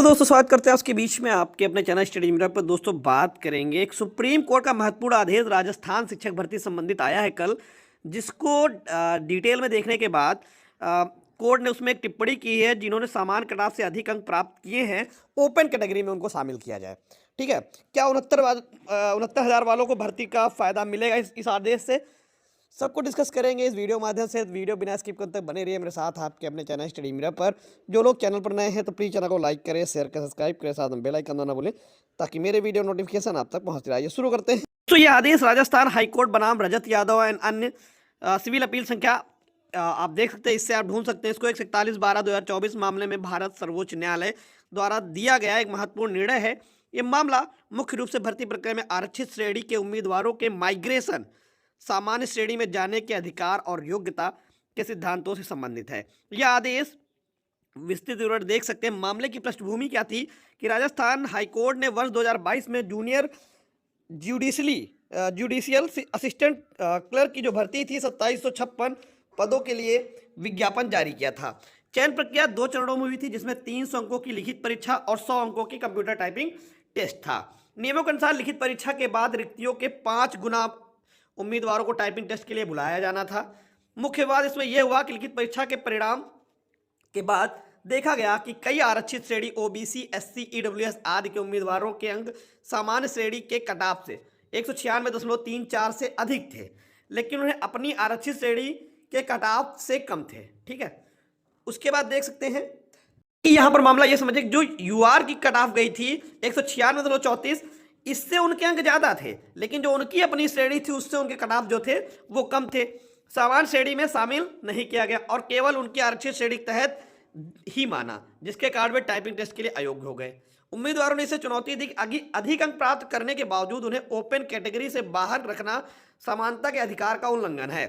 दोस्तों, स्वागत करते हैं उसके बीच में आपके अपने चैनल स्टडी मिरर पर। दोस्तों, बात करेंगे एक सुप्रीम कोर्ट का महत्वपूर्ण आदेश राजस्थान शिक्षक भर्ती संबंधित आया है कल, जिसको डिटेल में देखने के बाद कोर्ट ने उसमें एक टिप्पणी की है। जिन्होंने सामान्य कटाव से अधिक अंक प्राप्त किए हैं, ओपन कैटेगरी में उनको शामिल किया जाए। ठीक है, क्या 69,000 वालों को भर्ती का फायदा मिलेगा इस आदेश से? सबको डिस्कस करेंगे इस वीडियो माध्यम से। वीडियो बिना स्किप करते बने रहिए मेरे साथ आपके अपने चैनल स्टडी मिरर पर। जो लोग चैनल पर नए हैं तो प्लीज़ चैनल को लाइक करें, शेयर करें, सब्सक्राइब करें, साथ में बेल आइकन दबाना भूलें ताकि मेरे वीडियो नोटिफिकेशन आप तक पहुंचते रहे। शुरू करते हैं। तो ये आदेश राजस्थान हाईकोर्ट बनाम रजत यादव एंड अन्य सिविल अपील संख्या आप देख सकते हैं, इससे आप ढूंढ सकते हैं इसको। 141/12/2024 मामले में भारत सर्वोच्च न्यायालय द्वारा दिया गया एक महत्वपूर्ण निर्णय है। ये मामला मुख्य रूप से भर्ती प्रक्रिया में आरक्षित श्रेणी के उम्मीदवारों के माइग्रेशन, सामान्य श्रेणी में जाने के अधिकार और योग्यता के सिद्धांतों से संबंधित है। यह आदेश विस्तृत विवरण देख सकते हैं। मामले की पृष्ठभूमि क्या थी कि राजस्थान हाईकोर्ट ने वर्ष 2022 में जूनियर जुडिशियल असिस्टेंट क्लर्क की जो भर्ती थी 2756 पदों के लिए विज्ञापन जारी किया था। चयन प्रक्रिया 2 चरणों में हुई थी, जिसमें 300 अंकों की लिखित परीक्षा और 100 अंकों की कंप्यूटर टाइपिंग टेस्ट था। नियमों के अनुसार लिखित परीक्षा के बाद रिक्तियों के 5 गुना उम्मीदवारों को टाइपिंग टेस्ट के लिए बुलाया जाना था। मुख्य बात इसमें यह हुआ कि लिखित परीक्षा के परिणाम के बाद देखा गया कि कई आरक्षित श्रेणी ओबीसी, एससी, ईडब्ल्यूएस आदि के उम्मीदवारों के अंक सामान्य श्रेणी के कट-ऑफ से 196.34 से अधिक थे, लेकिन उन्हें अपनी आरक्षित श्रेणी के कट-ऑफ से कम थे। ठीक है, उसके बाद देख सकते हैं कि यहां पर मामला यह समझे, जो यूआर की कट-ऑफ गई थी 196.34, इससे उनके अंक ज्यादा थे, लेकिन जो उनकी अपनी श्रेणी थी उससे उनके कट-ऑफ जो थे वो कम थे। सामान्य श्रेणी में शामिल नहीं किया गया और केवल उनकी आरक्षित श्रेणी के तहत ही माना, जिसके कारण वे टाइपिंग टेस्ट के लिए अयोग्य हो गए। उम्मीदवारों ने इसे चुनौती दी कि अधिक अंक प्राप्त करने के बावजूद उन्हें ओपन कैटेगरी से बाहर रखना समानता के अधिकार का उल्लंघन है।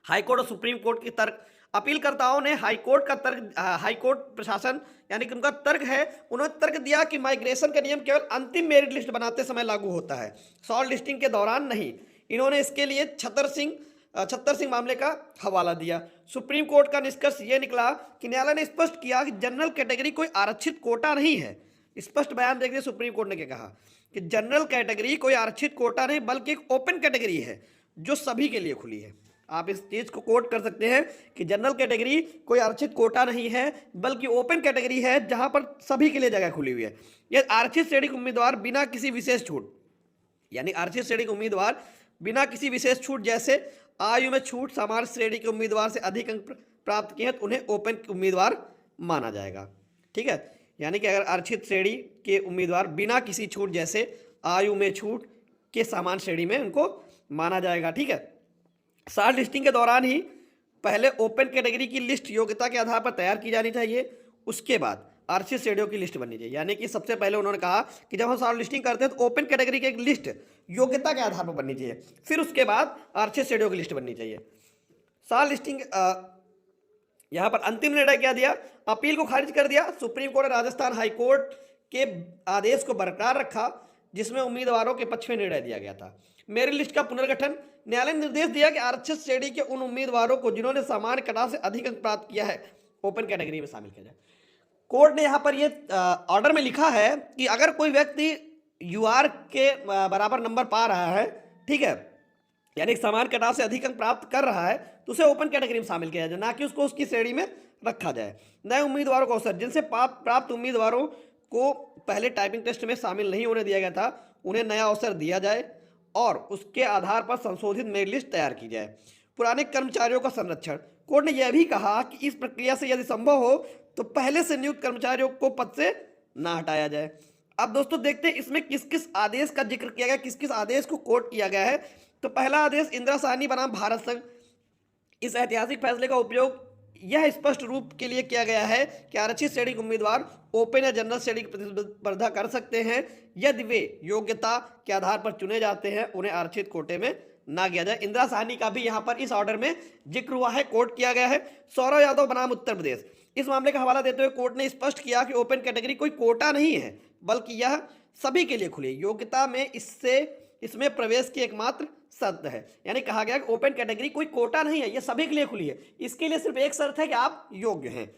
हाईकोर्ट और सुप्रीम कोर्ट की तर्क। अपीलकर्ताओं ने हाईकोर्ट का तर्क, हाईकोर्ट प्रशासन यानी कि उनका तर्क है, उन्होंने तर्क दिया कि माइग्रेशन का नियम केवल अंतिम मेरिट लिस्ट बनाते समय लागू होता है, शॉर्ट लिस्टिंग के दौरान नहीं। इन्होंने इसके लिए छत्तर सिंह मामले का हवाला दिया। सुप्रीम कोर्ट का निष्कर्ष यह निकला कि न्यायालय ने स्पष्ट किया कि जनरल कैटेगरी कोई आरक्षित कोटा नहीं है। स्पष्ट बयान देखिए सुप्रीम कोर्ट ने क्या कहा कि जनरल कैटेगरी कोई आरक्षित कोटा नहीं बल्कि एक ओपन कैटेगरी है जो सभी के लिए खुली है। आप इस चीज को कोट कर सकते हैं कि जनरल कैटेगरी कोई आरक्षित कोटा नहीं है बल्कि ओपन कैटेगरी है जहां पर सभी के लिए जगह खुली हुई है। यह आरक्षित श्रेणी के उम्मीदवार बिना किसी विशेष छूट, यानी आरक्षित श्रेणी के उम्मीदवार बिना किसी विशेष छूट, जैसे आयु में छूट, सामान्य श्रेणी के उम्मीदवार से अधिक अंक प्राप्त किए हैं तो उन्हें ओपन उम्मीदवार माना जाएगा। ठीक है, यानी कि अगर आरक्षित श्रेणी के उम्मीदवार बिना किसी छूट, जैसे आयु में छूट, के सामान्य श्रेणी में उनको माना जाएगा। ठीक है, शॉर्ट लिस्टिंग के दौरान ही पहले ओपन कैटेगरी की लिस्ट योग्यता के आधार पर तैयार की जानी चाहिए, उसके बाद आरक्षित श्रेणियों की लिस्ट बननी चाहिए। यानी कि सबसे पहले उन्होंने कहा कि जब हम शॉर्ट लिस्टिंग करते हैं तो ओपन कैटेगरी की एक लिस्ट योग्यता के आधार पर बननी चाहिए, फिर उसके बाद आरक्षित श्रेणियों की लिस्ट बननी चाहिए। शॉर्ट लिस्टिंग यहां पर अंतिम निर्णय क्या दिया? अपील को खारिज कर दिया। सुप्रीम कोर्ट ने राजस्थान हाईकोर्ट के आदेश को बरकरार रखा, जिसमें उम्मीदवारों के पक्ष में निर्णय दिया गया था। मेरिट लिस्ट का पुनर्गठन। न्यायालय ने निर्देश दिया कि आरक्षित श्रेणी के उन उम्मीदवारों को जिन्होंने सामान्य कटाव से अधिक अंक प्राप्त किया है ओपन कैटेगरी में शामिल किया जाए। कोर्ट ने यहाँ पर ये ऑर्डर में लिखा है कि अगर कोई व्यक्ति यूआर के बराबर नंबर पा रहा है, ठीक है, यानी सामान्य कटाव से अधिक अंक प्राप्त कर रहा है, तो उसे ओपन कैटेगरी में शामिल किया जाए, ना कि उसको उसकी श्रेणी में रखा जाए। नए उम्मीदवारों को अवसर। जिनसे प्राप्त उम्मीदवारों को पहले टाइपिंग टेस्ट में शामिल नहीं होने दिया गया था, उन्हें नया अवसर दिया जाए और उसके आधार पर संशोधित मेरिट लिस्ट तैयार की जाए। पुराने कर्मचारियों का संरक्षण। कोर्ट ने यह भी कहा कि इस प्रक्रिया से यदि संभव हो तो पहले से नियुक्त कर्मचारियों को पद से ना हटाया जाए। अब दोस्तों देखते हैं इसमें किस किस आदेश का जिक्र किया गया, किस किस आदेश को कोट किया गया है। तो पहला आदेश, इंदिरा साहनी बनाम भारत संघ। इस ऐतिहासिक फैसले का उपयोग यह स्पष्ट रूप के लिए किया गया है कि आरक्षित श्रेणी के उम्मीदवार ओपन या जनरल श्रेणी की प्रतिस्पर्धा कर सकते हैं यदि वे योग्यता के आधार पर चुने जाते हैं, उन्हें आरक्षित कोटे में ना किया जाए। इंदिरा साहनी का भी यहां पर इस ऑर्डर में जिक्र हुआ है, कोट किया गया है। सौरव यादव बनाम उत्तर प्रदेश। इस मामले का हवाला देते हुए कोर्ट ने स्पष्ट किया कि ओपन कैटेगरी कोई कोटा नहीं है बल्कि यह सभी के लिए खुली है। योग्यता में इसमें प्रवेश की एकमात्र शर्त है, यानी कहा गया कि ओपन कैटेगरी कोई कोटा नहीं है, यह सभी के लिए खुली है। इसके लिए सिर्फ एक शर्त है कि आप योग्य हैं।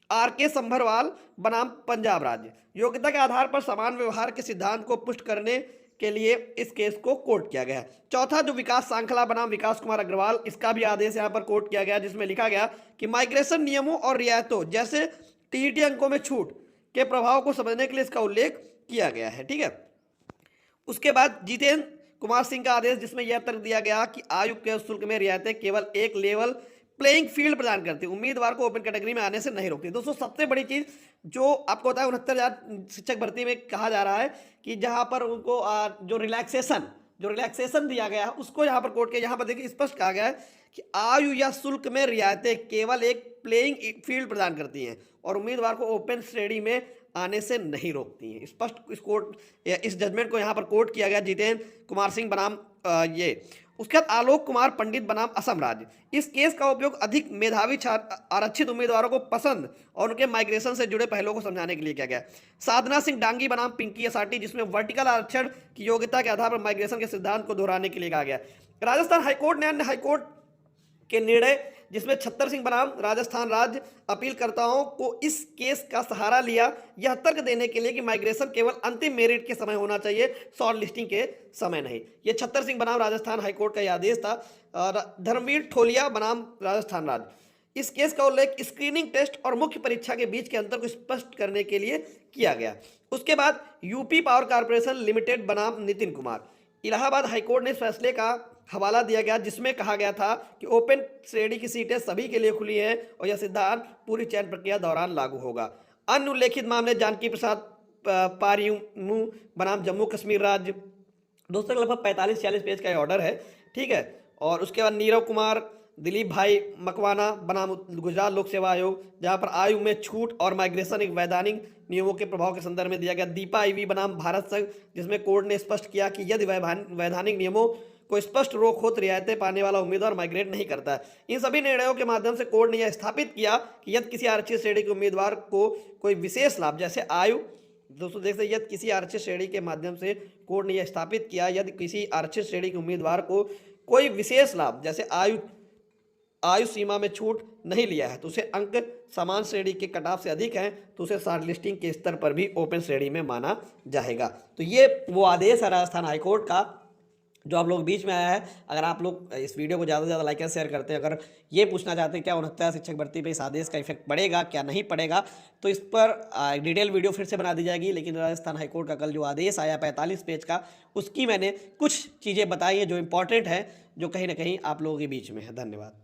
RK संभरवाल बनाम पंजाब राज्य। योग्यता के आधार पर समान व्यवहार के सिद्धांत को पुष्ट करने के लिए इस केस को कोर्ट किया गया। चौथा जो विकास सांखला बनाम विकास कुमार अग्रवाल, इसका भी आदेश यहाँ पर कोर्ट किया गया, जिसमें लिखा गया कि माइग्रेशन नियमों और रियायतों जैसे टीईटी अंकों में छूट के प्रभाव को समझने के लिए इसका उल्लेख किया गया है। ठीक है, उसके बाद जितेंद्र कुमार सिंह का आदेश, जिसमें यह तर्क दिया गया कि आयुक्त के शुल्क में रियायतें केवल एक लेवल प्लेइंग फील्ड प्रदान करती है, उम्मीदवार को ओपन कैटेगरी में आने से नहीं रोकती। दोस्तों सबसे बड़ी चीज जो आपको होता है 69,000 शिक्षक भर्ती में कहा जा रहा है कि जहां पर उनको जो रिलैक्सेशन दिया गया है उसको यहाँ पर कोर्ट के यहाँ पर देखिए स्पष्ट कहा गया है कि आयु या शुल्क में रियायतें केवल एक प्लेइंग फील्ड प्रदान करती हैं और उम्मीदवार को ओपन श्रेणी में आने से नहीं रोकती हैं। स्पष्ट इस जजमेंट को यहाँ पर कोर्ट किया गया जितेंद्र कुमार सिंह बनाम ये। उसके बाद आलोक कुमार पंडित बनाम असम राज्य। इस केस का उपयोग अधिक मेधावी आरक्षित उम्मीदवारों को पसंद और उनके माइग्रेशन से जुड़े पहलुओं को समझाने के लिए किया गया। साधना सिंह डांगी बनाम पिंकी एसआरटी, जिसमें वर्टिकल आरक्षण की योग्यता के आधार पर माइग्रेशन के सिद्धांत को दोहराने के लिए कहा गया। राजस्थान हाईकोर्ट ने अन्य हाईकोर्ट के निर्णय, जिसमें छत्तर सिंह बनाम राजस्थान राज्य, अपीलकर्ताओं को इस केस का सहारा लिया यह तर्क देने के लिए कि माइग्रेशन केवल अंतिम मेरिट के समय होना चाहिए, शॉर्ट लिस्टिंग के समय नहीं। यह छत्तर सिंह बनाम राजस्थान हाईकोर्ट का यह आदेश था। धर्मवीर ठोलिया बनाम राजस्थान राज्य, इस केस का उल्लेख स्क्रीनिंग टेस्ट और मुख्य परीक्षा के बीच के अंतर को स्पष्ट करने के लिए किया गया। उसके बाद यूपी पावर कॉर्पोरेशन लिमिटेड बनाम नितिन कुमार, इलाहाबाद हाईकोर्ट ने फैसले का हवाला दिया गया, जिसमें कहा गया था कि ओपन श्रेणी की सीटें सभी के लिए खुली हैं और यह सिद्धांत पूरी चयन प्रक्रिया दौरान लागू होगा। अन्य उल्लेखित मामले जानकी प्रसाद पारियमू बनाम जम्मू कश्मीर राज्य। दोस्तों लगभग 45-46 पेज का ऑर्डर है। ठीक है, और उसके बाद नीरव कुमार दिलीप भाई मकवाना बनाम गुजरात लोक सेवा आयोग, जहां पर आयु में छूट और माइग्रेशन एक वैधानिक नियमों के प्रभाव के संदर्भ में दिया गया। दीपा ईवी बनाम भारत संघ, जिसमें कोर्ट ने स्पष्ट किया कि यदि वैधानिक नियमों को स्पष्ट रोक हो तो रियायतें पाने वाला उम्मीदवार माइग्रेट नहीं करता है। इन सभी निर्णयों के माध्यम से कोर्ट ने यह स्थापित किया कि यदि किसी आरक्षित श्रेणी के उम्मीदवार को कोई विशेष लाभ जैसे आयु, दोस्तों देख सकते यदि किसी आरक्षित श्रेणी के माध्यम से कोर्ट ने यह स्थापित किया यदि किसी आरक्षित श्रेणी के उम्मीदवार को कोई विशेष लाभ जैसे आयु सीमा में छूट नहीं लिया है तो उसे अंक समान श्रेणी के कटऑफ से अधिक हैं तो उसे शॉर्ट लिस्टिंग के स्तर पर भी ओपन श्रेणी में माना जाएगा। तो ये वो आदेश है राजस्थान हाईकोर्ट का जो आप लोग बीच में आया है। अगर आप लोग इस वीडियो को ज़्यादा से ज़्यादा लाइक और शेयर करते हैं, अगर ये पूछना चाहते हैं क्या 69 शिक्षक भर्ती पे इस आदेश का इफेक्ट पड़ेगा क्या नहीं पड़ेगा, तो इस पर डिटेल वीडियो फिर से बना दी जाएगी। लेकिन राजस्थान हाईकोर्ट का कल जो आदेश आया 45 पेज का, उसकी मैंने कुछ चीज़ें बताई हैं जो इंपॉर्टेंट है, जो कहीं ना कहीं आप लोगों के बीच में है। धन्यवाद।